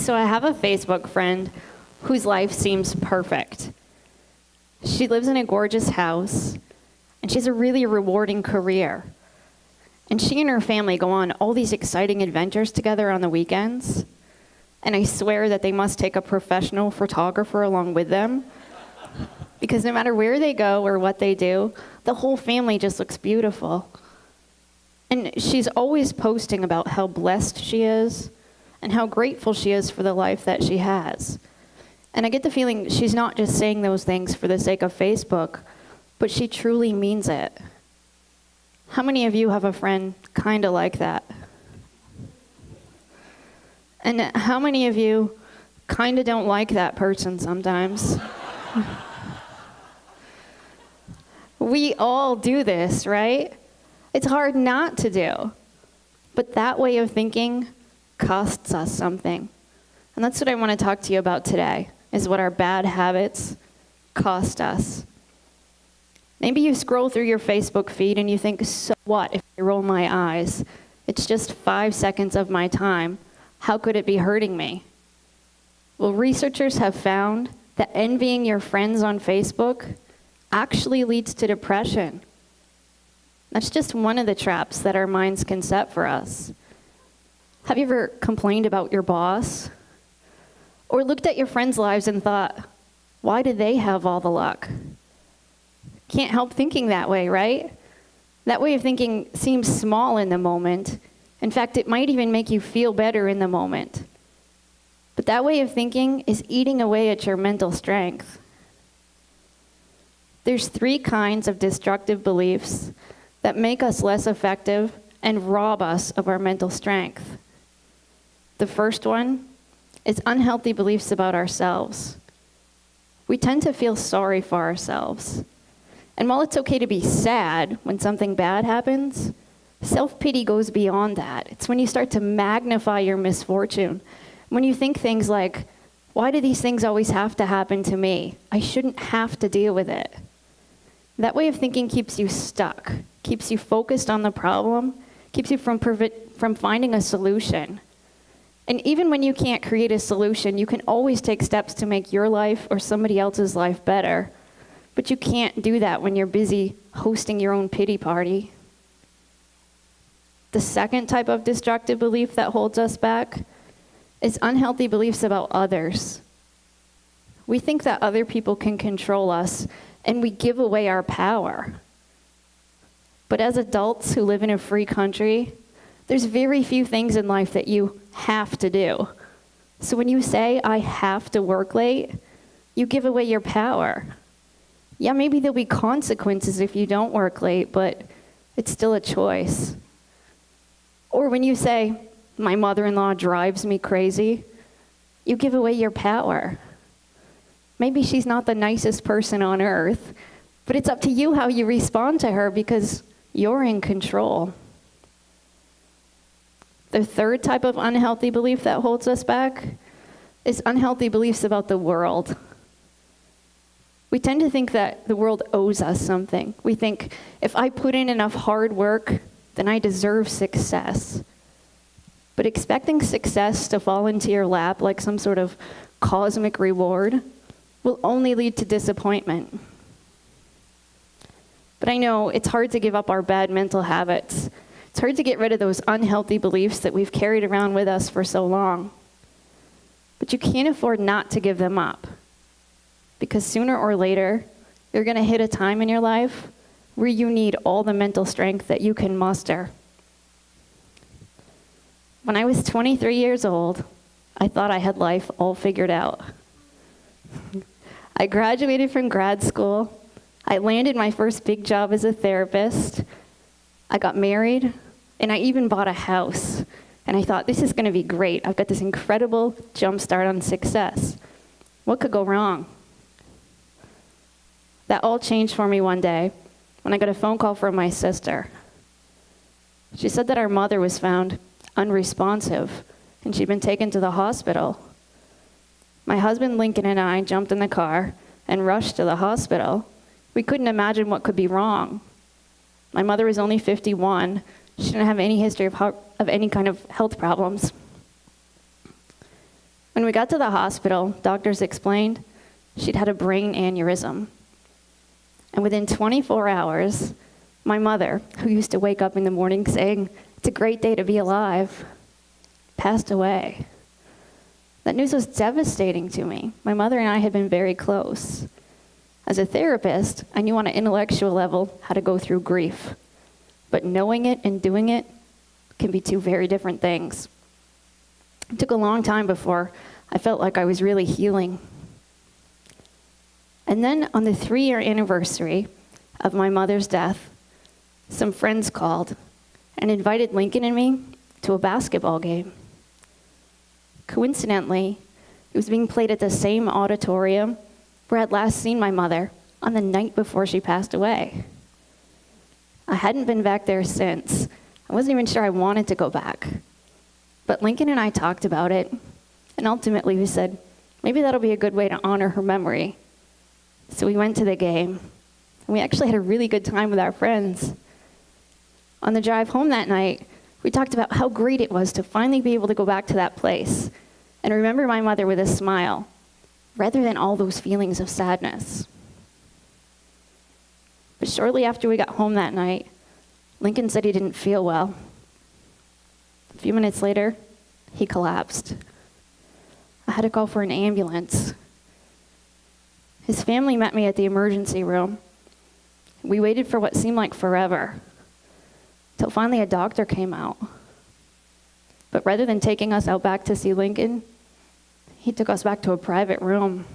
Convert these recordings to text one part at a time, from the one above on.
So I have a Facebook friend whose life seems perfect. She lives in a gorgeous house, and she has a really rewarding career. And she and her family go on all these exciting adventures together on the weekends. And I swear that they must take a professional photographer along with them, because no matter where they go or what they do, the whole family just looks beautiful. And she's always posting about how blessed she is and how grateful she is for the life that she has. And I get the feeling she's not just saying those things for the sake of Facebook, but she truly means it. How many of you have a friend kind of like that? And how many of you kind of don't like that person sometimes? We all do this, right? It's hard not to do. But that way of thinking costs us something. And that's what I want to talk to you about today, is what our bad habits cost us. Maybe you scroll through your Facebook feed and you think, so what if I roll my eyes? It's just 5 seconds of my time. How could it be hurting me? Well, researchers have found that envying your friends on Facebook actually leads to depression. That's just one of the traps that our minds can set for us. Have you ever complained about your boss? Or looked at your friends' lives and thought, why do they have all the luck? Can't help thinking that way, right? That way of thinking seems small in the moment. In fact, it might even make you feel better in the moment. But that way of thinking is eating away at your mental strength. There's 3 kinds of destructive beliefs that make us less effective and rob us of our mental strength. The first one is unhealthy beliefs about ourselves. We tend to feel sorry for ourselves. And while it's okay to be sad when something bad happens, self-pity goes beyond that. It's when you start to magnify your misfortune. When you think things like, why do these things always have to happen to me? I shouldn't have to deal with it. That way of thinking keeps you stuck, keeps you focused on the problem, keeps you from finding a solution. And even when you can't create a solution, you can always take steps to make your life or somebody else's life better. But you can't do that when you're busy hosting your own pity party. The second type of destructive belief that holds us back is unhealthy beliefs about others. We think that other people can control us, and we give away our power. But as adults who live in a free country, there's very few things in life that you have to do. So when you say, I have to work late, you give away your power. Yeah, maybe there'll be consequences if you don't work late, but it's still a choice. Or when you say, my mother-in-law drives me crazy, you give away your power. Maybe she's not the nicest person on earth, but it's up to you how you respond to her because you're in control. The third type of unhealthy belief that holds us back is unhealthy beliefs about the world. We tend to think that the world owes us something. We think, if I put in enough hard work, then I deserve success. But expecting success to fall into your lap like some sort of cosmic reward will only lead to disappointment. But I know it's hard to give up our bad mental habits. It's hard to get rid of those unhealthy beliefs that we've carried around with us for so long. But you can't afford not to give them up. Because sooner or later, you're going to hit a time in your life where you need all the mental strength that you can muster. When I was 23 years old, I thought I had life all figured out. I graduated from grad school. I landed my first big job as a therapist. I got married, and I even bought a house. And I thought, this is going to be great. I've got this incredible jump start on success. What could go wrong? That all changed for me one day when I got a phone call from my sister. She said that our mother was found unresponsive, and she'd been taken to the hospital. My husband Lincoln and I jumped in the car and rushed to the hospital. We couldn't imagine what could be wrong. My mother was only 51. She didn't have any history of any kind of health problems. When we got to the hospital, doctors explained she'd had a brain aneurysm. And within 24 hours, my mother, who used to wake up in the morning saying, "It's a great day to be alive," passed away. That news was devastating to me. My mother and I had been very close. As a therapist, I knew on an intellectual level how to go through grief. But knowing it and doing it can be two very different things. It took a long time before I felt like I was really healing. And then on the 3-year anniversary of my mother's death, some friends called and invited Lincoln and me to a basketball game. Coincidentally, it was being played at the same auditorium where I'd last seen my mother on the night before she passed away. I hadn't been back there since. I wasn't even sure I wanted to go back. But Lincoln and I talked about it, and ultimately we said, maybe that'll be a good way to honor her memory. So we went to the game, and we actually had a really good time with our friends. On the drive home that night, we talked about how great it was to finally be able to go back to that place and remember my mother with a smile, rather than all those feelings of sadness. But shortly after we got home that night, Lincoln said he didn't feel well. A few minutes later, he collapsed. I had to call for an ambulance. His family met me at the emergency room. We waited for what seemed like forever, till finally a doctor came out. But rather than taking us out back to see Lincoln, he took us back to a private room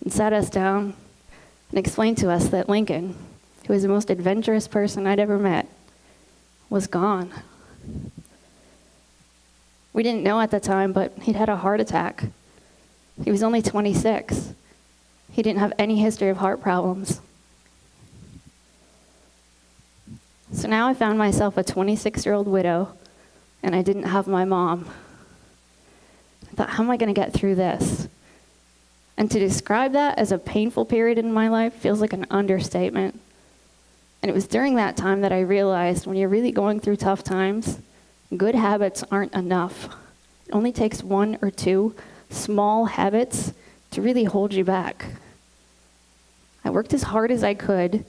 and sat us down and explained to us that Lincoln, who was the most adventurous person I'd ever met, was gone. We didn't know at the time, but he'd had a heart attack. He was only 26. He didn't have any history of heart problems. So now I found myself a 26-year-old widow, and I didn't have my mom. I thought, how am I going to get through this? And to describe that as a painful period in my life feels like an understatement. And it was during that time that I realized when you're really going through tough times, good habits aren't enough. It only takes 1 or 2 small habits to really hold you back. I worked as hard as I could,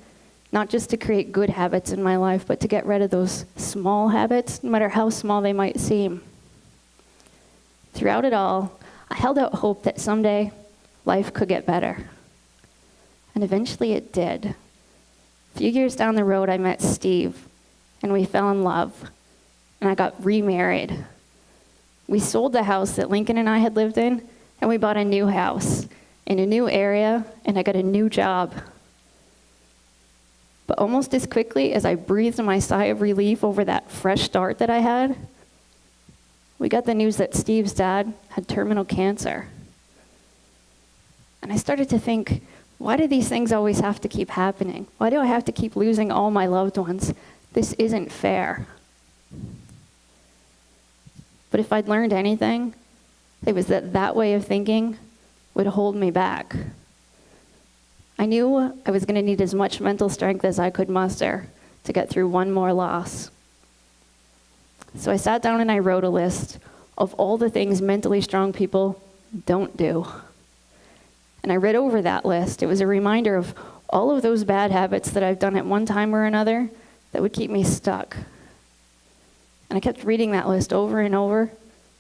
not just to create good habits in my life, but to get rid of those small habits, no matter how small they might seem. Throughout it all, I held out hope that someday life could get better. And eventually it did. A few years down the road, I met Steve, and we fell in love, and I got remarried. We sold the house that Lincoln and I had lived in, and we bought a new house in a new area, and I got a new job. But almost as quickly as I breathed my sigh of relief over that fresh start that I had, we got the news that Steve's dad had terminal cancer. And I started to think, why do these things always have to keep happening? Why do I have to keep losing all my loved ones? This isn't fair. But if I'd learned anything, it was that that way of thinking would hold me back. I knew I was going to need as much mental strength as I could muster to get through one more loss. So I sat down and I wrote a list of all the things mentally strong people don't do. And I read over that list. It was a reminder of all of those bad habits that I've done at one time or another that would keep me stuck. And I kept reading that list over and over,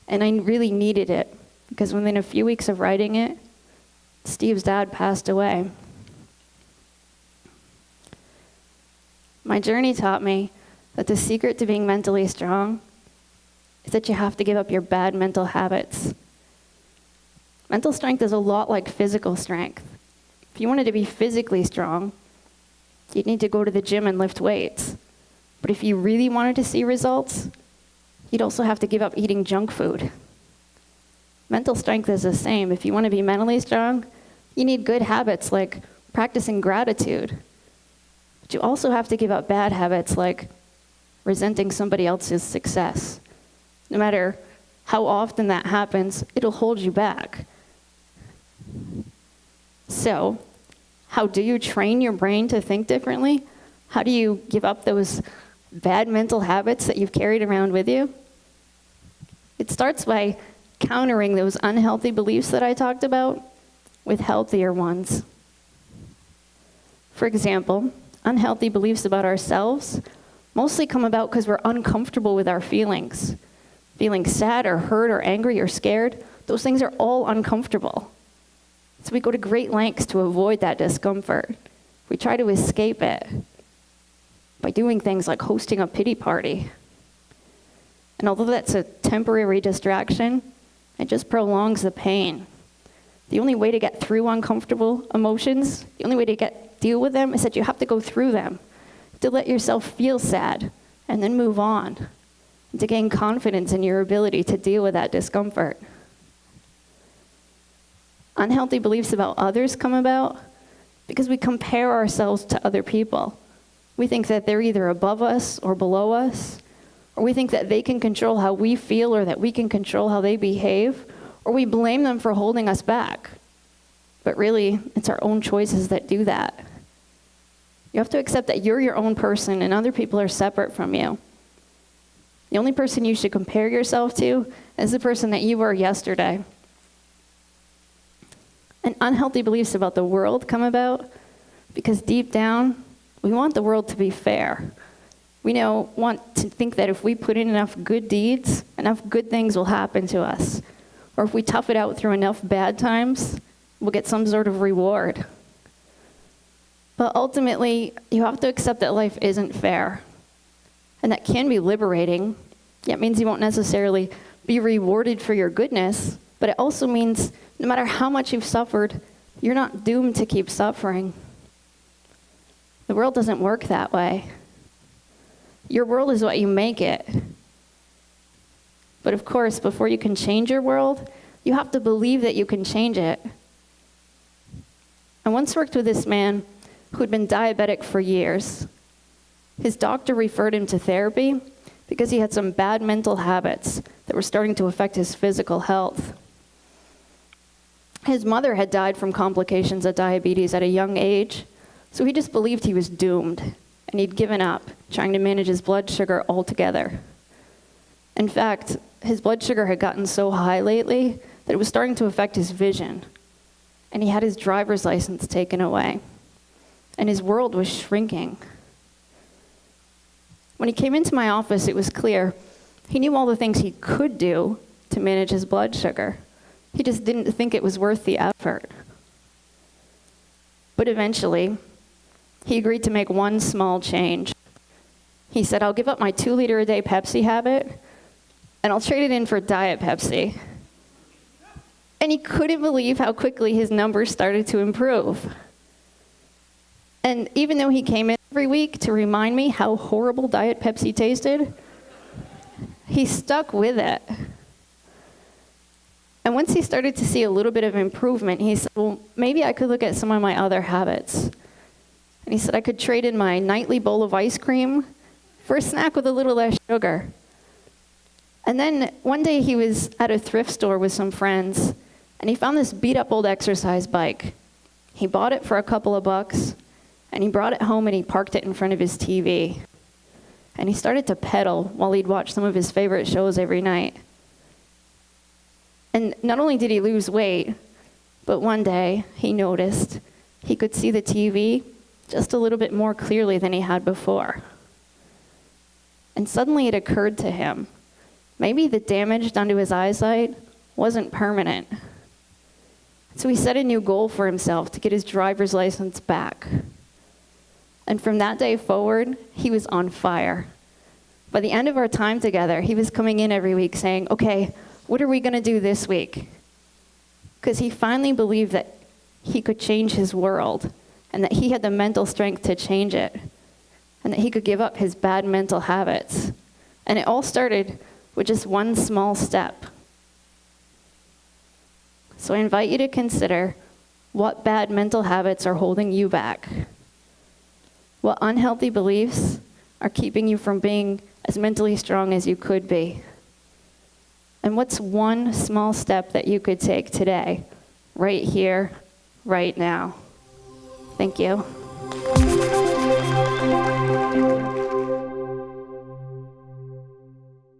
and I really needed it, because within a few weeks of writing it, Steve's dad passed away. My journey taught me that the secret to being mentally strong is that you have to give up your bad mental habits. Mental strength is a lot like physical strength. If you wanted to be physically strong, you'd need to go to the gym and lift weights. But if you really wanted to see results, you'd also have to give up eating junk food. Mental strength is the same. If you want to be mentally strong, you need good habits like practicing gratitude. But you also have to give up bad habits like resenting somebody else's success. No matter how often that happens, it'll hold you back. So, how do you train your brain to think differently? How do you give up those bad mental habits that you've carried around with you? It starts by countering those unhealthy beliefs that I talked about with healthier ones. For example, unhealthy beliefs about ourselves mostly come about because we're uncomfortable with our feelings. Feeling sad or hurt or angry or scared, those things are all uncomfortable. So we go to great lengths to avoid that discomfort. We try to escape it by doing things like hosting a pity party. And although that's a temporary distraction, it just prolongs the pain. The only way to get through uncomfortable emotions, the only way to deal with them is that you have to go through them. You have to let yourself feel sad and then move on, and to gain confidence in your ability to deal with that discomfort. Unhealthy beliefs about others come about because we compare ourselves to other people. We think that they're either above us or below us, or we think that they can control how we feel or that we can control how they behave, or we blame them for holding us back. But really, it's our own choices that do that. You have to accept that you're your own person and other people are separate from you. The only person you should compare yourself to is the person that you were yesterday. And unhealthy beliefs about the world come about because deep down, we want the world to be fair. We want to think that if we put in enough good deeds, enough good things will happen to us. Or if we tough it out through enough bad times, we'll get some sort of reward. But ultimately, you have to accept that life isn't fair. And that can be liberating. It means you won't necessarily be rewarded for your goodness, but it also means no matter how much you've suffered, you're not doomed to keep suffering. The world doesn't work that way. Your world is what you make it. But of course, before you can change your world, you have to believe that you can change it. I once worked with this man who'd been diabetic for years. His doctor referred him to therapy because he had some bad mental habits that were starting to affect his physical health. His mother had died from complications of diabetes at a young age, so he just believed he was doomed, and he'd given up trying to manage his blood sugar altogether. In fact, his blood sugar had gotten so high lately that it was starting to affect his vision, and he had his driver's license taken away, and his world was shrinking. When he came into my office, it was clear he knew all the things he could do to manage his blood sugar. He just didn't think it was worth the effort. But eventually, he agreed to make one small change. He said, I'll give up my 2-liter-a-day Pepsi habit, and I'll trade it in for Diet Pepsi. And he couldn't believe how quickly his numbers started to improve. And even though he came in every week to remind me how horrible Diet Pepsi tasted, he stuck with it. And once he started to see a little bit of improvement, he said, well, maybe I could look at some of my other habits. And he said I could trade in my nightly bowl of ice cream for a snack with a little less sugar. And then one day he was at a thrift store with some friends, and he found this beat-up old exercise bike. He bought it for a couple of bucks, and he brought it home and he parked it in front of his TV. And he started to pedal while he'd watch some of his favorite shows every night. And not only did he lose weight, but one day he noticed he could see the TV just a little bit more clearly than he had before. And suddenly it occurred to him, maybe the damage done to his eyesight wasn't permanent. So he set a new goal for himself to get his driver's license back. And from that day forward, he was on fire. By the end of our time together, he was coming in every week saying, okay, what are we going to do this week? Because he finally believed that he could change his world and that he had the mental strength to change it and that he could give up his bad mental habits. And it all started with just one small step. So I invite you to consider what bad mental habits are holding you back. What unhealthy beliefs are keeping you from being as mentally strong as you could be? And what's one small step that you could take today, right here, right now? Thank you.